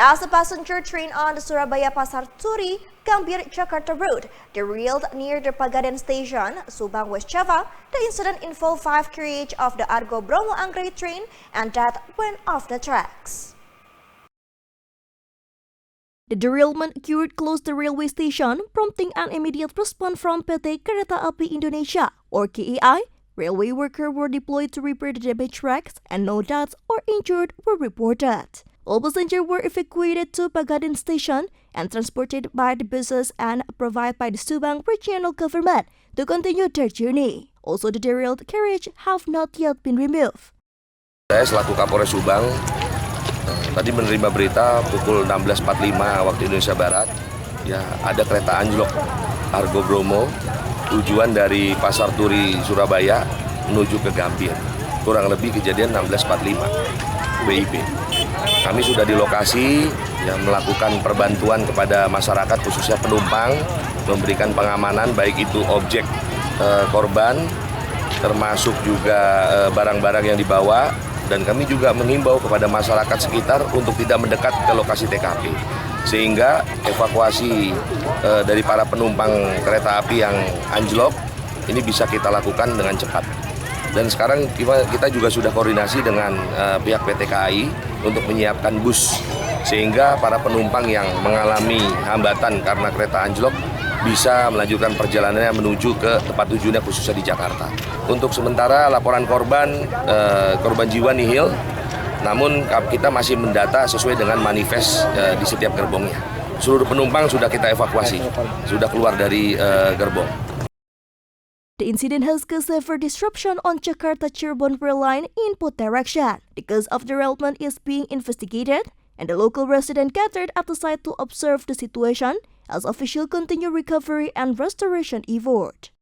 As a passenger train on the Surabaya Pasar Turi, Gambir, Jakarta road derailed near the Pagaden station, Subang, West Java, the incident involved 5 carriages of the Argo Bromo Anggrek train and that went off the tracks. The derailment occurred close to the railway station, prompting an immediate response from PT Kereta Api Indonesia, or KAI. Railway workers were deployed to repair the damaged tracks, and no deaths or injured were reported. All passengers were evacuated to Pagaden station and transported by the buses and provided by the Subang regional government to continue their journey. Also, the derailed carriage have not yet been removed. Saya selaku Kapolres Subang tadi menerima berita pukul 16.45 waktu Indonesia Barat, ya ada kereta anjlok Argo Bromo tujuan dari Pasar Turi Surabaya menuju ke Gambir. Kurang lebih kejadian 16.45 WIB. Kami sudah di lokasi yang melakukan perbantuan kepada masyarakat khususnya penumpang, memberikan pengamanan baik itu objek korban termasuk juga barang-barang yang dibawa, dan kami juga mengimbau kepada masyarakat sekitar untuk tidak mendekat ke lokasi TKP sehingga evakuasi dari para penumpang kereta api yang anjlok ini bisa kita lakukan dengan cepat. Dan sekarang kita juga sudah koordinasi dengan pihak PT KAI untuk menyiapkan bus sehingga para penumpang yang mengalami hambatan karena kereta anjlok bisa melanjutkan perjalanannya menuju ke tempat tujuannya khususnya di Jakarta. Untuk sementara laporan korban jiwa nihil, namun kita masih mendata sesuai dengan manifest di setiap gerbongnya. Seluruh penumpang sudah kita evakuasi, sudah keluar dari gerbong. The incident has caused severe disruption on Jakarta-Cirebon rail line in both directions. The cause of derailment is being investigated, and the local resident gathered at the site to observe the situation as officials continue recovery and restoration effort.